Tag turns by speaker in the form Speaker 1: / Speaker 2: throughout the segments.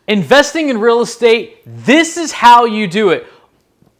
Speaker 1: Investing in real estate, this is how you do it.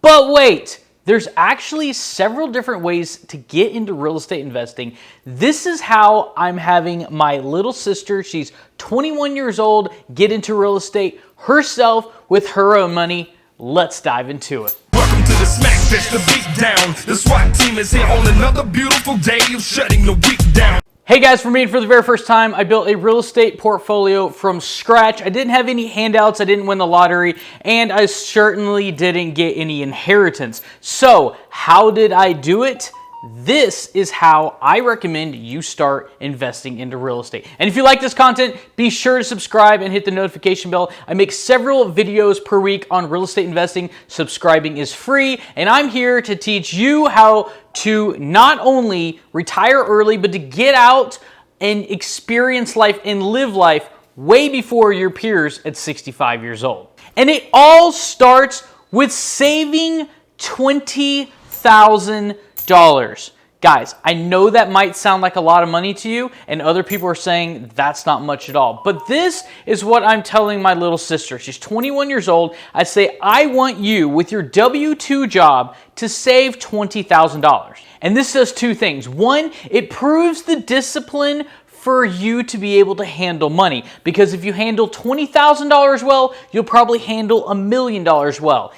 Speaker 1: But wait, there's actually several different ways to get into real estate investing. This is how I'm having my little sister, she's 21 years old, get into real estate herself with her own money. Let's dive into it.
Speaker 2: Welcome to the Smack Fest, the beat down. The SWAT team is here on another beautiful day of shutting the week down.
Speaker 1: Hey guys, for me, for the very first time, I built a real estate portfolio from scratch. I didn't have any handouts, I didn't win the lottery, and I certainly didn't get any inheritance. So, how did I do it? This is how I recommend you start investing into real estate. And if you like this content, be sure to subscribe and hit the notification bell. I make several videos per week on real estate investing. Subscribing is free, and I'm here to teach you how to not only retire early, but to get out and experience life and live life way before your peers at 65 years old. And it all starts with saving $20,000. Guys, I know that might sound like a lot of money to you, and other people are saying that's not much at all. But this is what I'm telling my little sister. She's 21 years old. I say, I want you with your W-2 job to save $20,000. And this does two things. One, it proves the discipline for you to be able to handle money. Because if you handle $20,000 well, you'll probably handle $1 million well.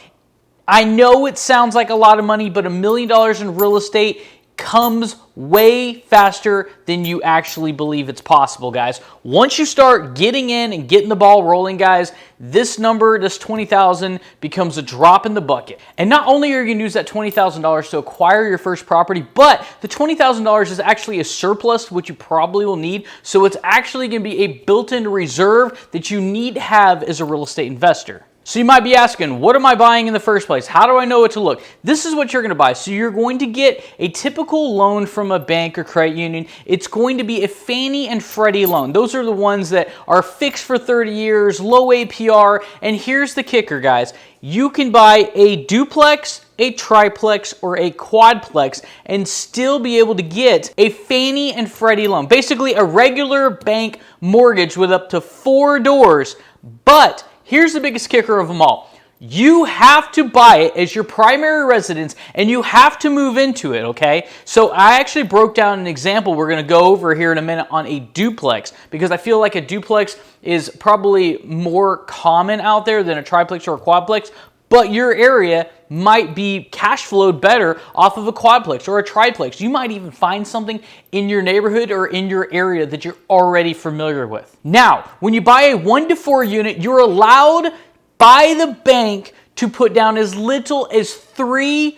Speaker 1: I know it sounds like a lot of money, but $1 million in real estate comes way faster than you actually believe it's possible, guys. Once you start getting in and getting the ball rolling, guys, this number, this $20,000, becomes a drop in the bucket. And not only are you going to use that $20,000 to acquire your first property, but the $20,000 is actually a surplus, which you probably will need. So it's actually going to be a built-in reserve that you need to have as a real estate investor. So you might be asking, what am I buying in the first place? How do I know what to look? This is what you're going to buy. So you're going to get a typical loan from a bank or credit union. It's going to be a Fannie and Freddie loan. Those are the ones that are fixed for 30 years, low APR. And here's the kicker, guys. You can buy a duplex, a triplex, or a quadplex and still be able to get a Fannie and Freddie loan. Basically a regular bank mortgage with up to 4 doors. But here's the biggest kicker of them all. You have to buy it as your primary residence and you have to move into it, okay? So I actually broke down an example we're going to go over here in a minute on a duplex because I feel like a duplex is probably more common out there than a triplex or a quadplex, but your area might be cash flowed better off of a quadplex or a triplex. You might even find something in your neighborhood or in your area that you're already familiar with. Now, when you buy a 1 to 4 unit, you're allowed by the bank to put down as little as 3%.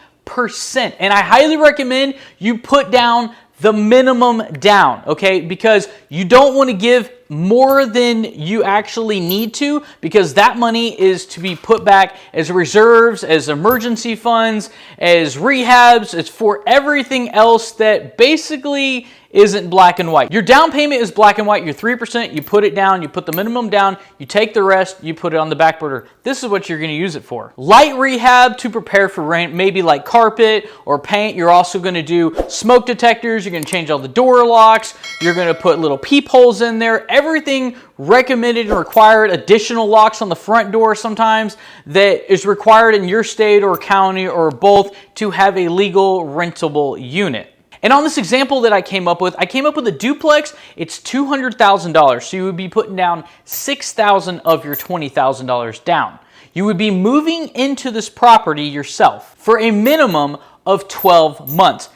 Speaker 1: And I highly recommend you put down the minimum down, okay? Because you don't want to give more than you actually need to, because that money is to be put back as reserves, as emergency funds, as rehabs. It's for everything else that basically isn't black and white. Your down payment is black and white. Your 3%, you put it down, you put the minimum down, you take the rest, you put it on the back burner. This is what you're going to use it for. Light rehab to prepare for rent, maybe like carpet or paint. You're also going to do smoke detectors. You're going to change all the door locks. You're going to put little peepholes in there. Everything recommended and required, additional locks on the front door sometimes that is required in your state or county or both to have a legal rentable unit. And on this example that I came up with a duplex. It's $200,000. So you would be putting down $6,000 of your $20,000 down. You would be moving into this property yourself for a minimum of 12 months.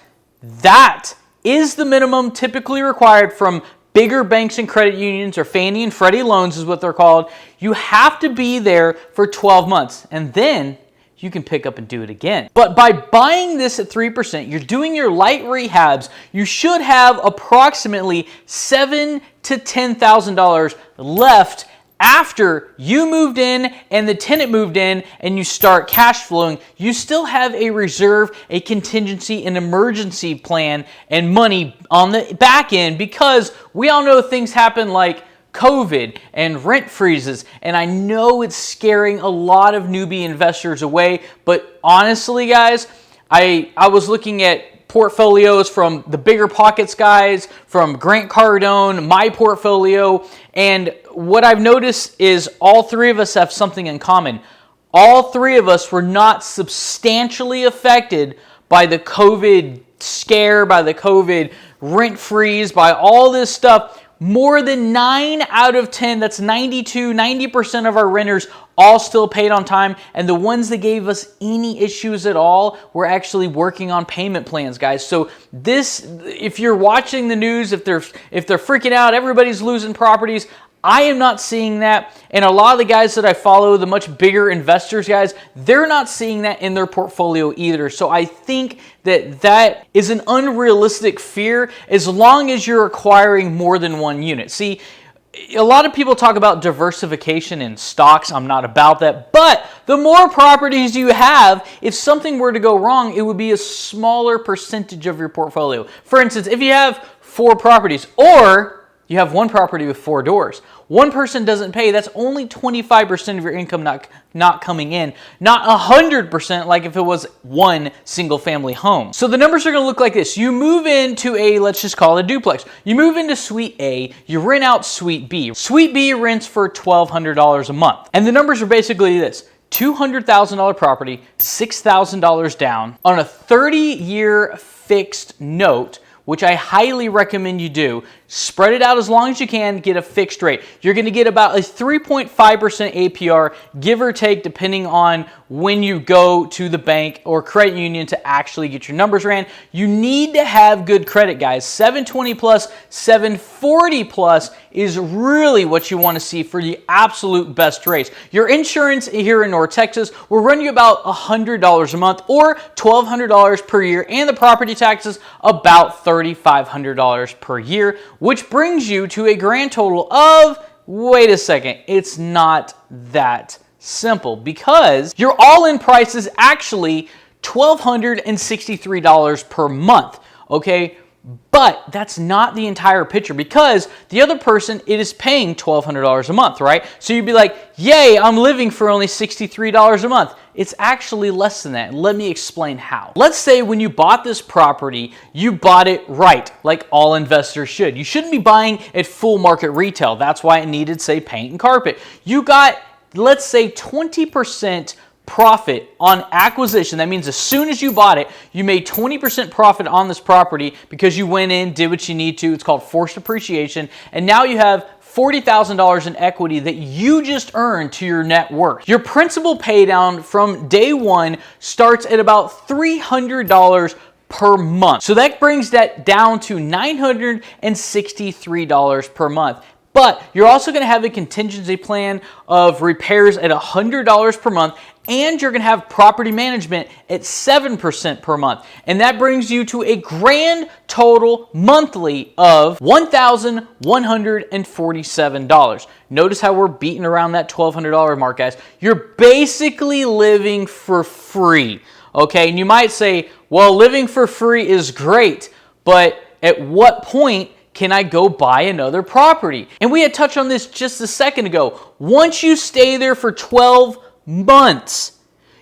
Speaker 1: That is the minimum typically required from bigger banks and credit unions, or Fannie and Freddie loans is what they're called. You have to be there for 12 months. And then you can pick up and do it again. But by buying this at 3%, you're doing your light rehabs, you should have approximately $7,000 to $10,000 left after you moved in and the tenant moved in and you start cash flowing. You still have a reserve, a contingency, an emergency plan, and money on the back end, because we all know things happen like COVID and rent freezes, and I know it's scaring a lot of newbie investors away, but honestly, guys, I was looking at portfolios from the Bigger Pockets guys, from Grant Cardone, my portfolio, and what I've noticed is all three of us have something in common. All three of us were not substantially affected by the COVID scare, by the COVID rent freeze, by all this stuff. More than 9 out of 10, that's 90% of our renters all still paid on time. And the ones that gave us any issues at all were actually working on payment plans, guys. So this, if you're watching the news, if they're freaking out, everybody's losing properties, I am not seeing that. And a lot of the guys that I follow, the much bigger investors guys, they're not seeing that in their portfolio either. So I think that is an unrealistic fear as long as you're acquiring more than one unit. See, a lot of people talk about diversification in stocks. I'm not about that. But the more properties you have, if something were to go wrong, it would be a smaller percentage of your portfolio. For instance, if you have 4 properties, or you have 1 property with 4 doors. One person doesn't pay, that's only 25% of your income not coming in, not 100% like if it was one single family home. So the numbers are going to look like this. You move into a, let's just call it a duplex. You move into Suite A, you rent out Suite B. Suite B rents for $1,200 a month. And the numbers are basically this. $200,000 property, $6,000 down on a 30-year fixed note, which I highly recommend you do. Spread it out as long as you can, get a fixed rate. You're going to get about a 3.5% APR, give or take, depending on when you go to the bank or credit union to actually get your numbers ran. You need to have good credit, guys. 720 plus, 740 plus is really what you want to see for the absolute best rates. Your insurance here in North Texas will run you about $100 a month or $1,200 per year, and the property taxes about $3,500 per year, which brings you to a grand total of, wait a second, it's not that simple, because your all-in price is actually $1,263 per month, okay? But that's not the entire picture, because the other person, it is paying $1,200 a month, right? So you'd be like, yay, I'm living for only $63 a month. It's actually less than that. Let me explain how. Let's say when you bought this property, you bought it right, like all investors should. You shouldn't be buying at full market retail. That's why it needed, say, paint and carpet. You got, let's say, 20% profit on acquisition. That means as soon as you bought it, you made 20% profit on this property because you went in, did what you need to. It's called forced appreciation. And now you have $40,000 in equity that you just earned to your net worth. Your principal pay down from day one starts at about $300 per month. So that brings that down to $963 per month. But you're also going to have a contingency plan of repairs at $100 per month, and you're going to have property management at 7% per month. And that brings you to a grand total monthly of $1,147. Notice how we're beating around that $1,200 mark, guys. You're basically living for free, okay? And you might say, well, living for free is great, but at what point can I go buy another property? And we had touched on this just a second ago. Once you stay there for 12 months,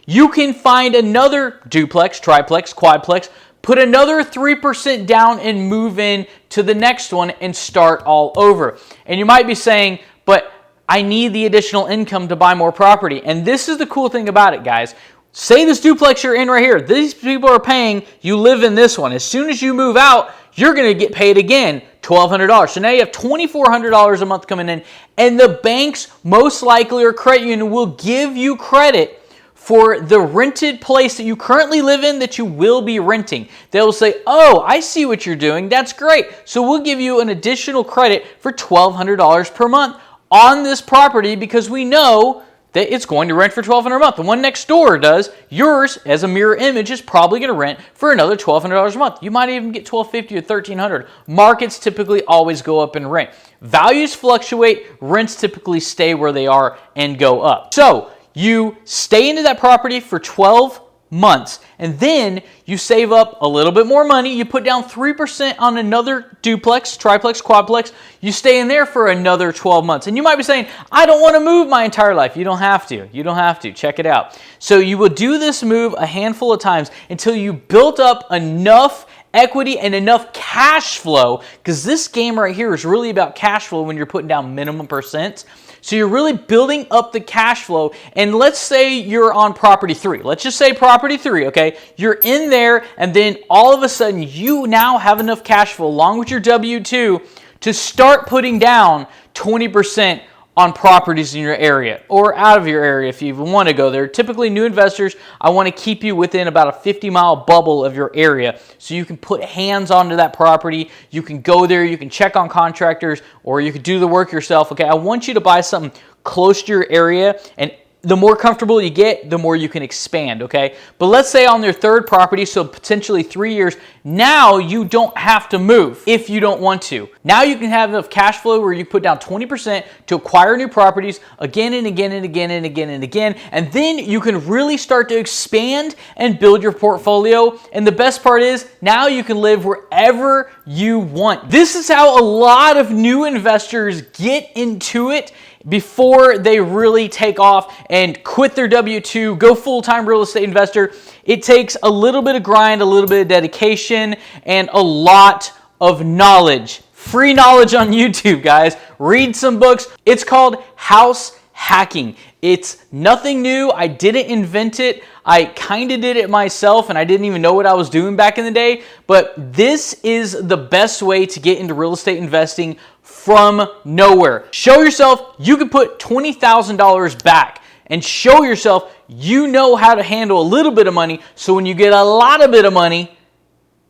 Speaker 1: you can find another duplex, triplex, quadplex, put another 3% down and move in to the next one and start all over. And you might be saying, but I need the additional income to buy more property. And this is the cool thing about it, guys. Say this duplex you're in right here. These people are paying, you live in this one. As soon as you move out, you're going to get paid again $1,200. So now you have $2,400 a month coming in, and the banks most likely or credit union will give you credit for the rented place that you currently live in that you will be renting. They'll say, oh, I see what you're doing. That's great. So we'll give you an additional credit for $1,200 per month on this property because we know that it's going to rent for $1,200 a month. The one next door does. Yours, as a mirror image, is probably going to rent for another $1,200 a month. You might even get $1,250 or $1,300. Markets typically always go up in rent. Values fluctuate. Rents typically stay where they are and go up. So you stay into that property for 12 months, and then you save up a little bit more money. You put down 3% on another duplex, triplex, quadplex. You stay in there for another 12 months. And you might be saying, I don't want to move my entire life. You don't have to. You don't have to. Check it out. So you will do this move a handful of times until you built up enough equity and enough cash flow, because this game right here is really about cash flow when you're putting down minimum percent. So you're really building up the cash flow. And let's say you're on property 3. Let's just say property 3, okay? You're in there, and then all of a sudden you now have enough cash flow along with your W-2 to start putting down 20% on properties in your area or out of your area if you even want to go there. Typically, new investors, I want to keep you within about a 50-mile bubble of your area so you can put hands onto that property. You can go there, you can check on contractors, or you can do the work yourself. Okay, I want you to buy something close to your area, and the more comfortable you get, the more you can expand, okay? But let's say on their third property, so potentially 3 years, now you don't have to move if you don't want to. Now you can have enough cash flow where you put down 20% to acquire new properties again and again and again and again and again, and then you can really start to expand and build your portfolio. And the best part is, now you can live wherever you want. This is how a lot of new investors get into it before they really take off and quit their W-2, go full-time real estate investor. It takes a little bit of grind, a little bit of dedication, and a lot of knowledge. Free knowledge on YouTube, guys. Read some books. It's called house hacking. It's nothing new. I didn't invent it. I kind of did it myself, and I didn't even know what I was doing back in the day. But this is the best way to get into real estate investing from nowhere. Show yourself you can put $20,000 back, and show yourself you know how to handle a little bit of money, so when you get a lot of bit of money,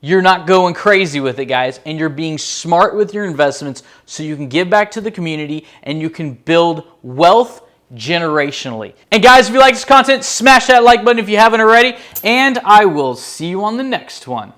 Speaker 1: you're not going crazy with it, guys, and you're being smart with your investments so you can give back to the community and you can build wealth generationally. And guys, if you like this content, smash that like button if you haven't already, and I will see you on the next one.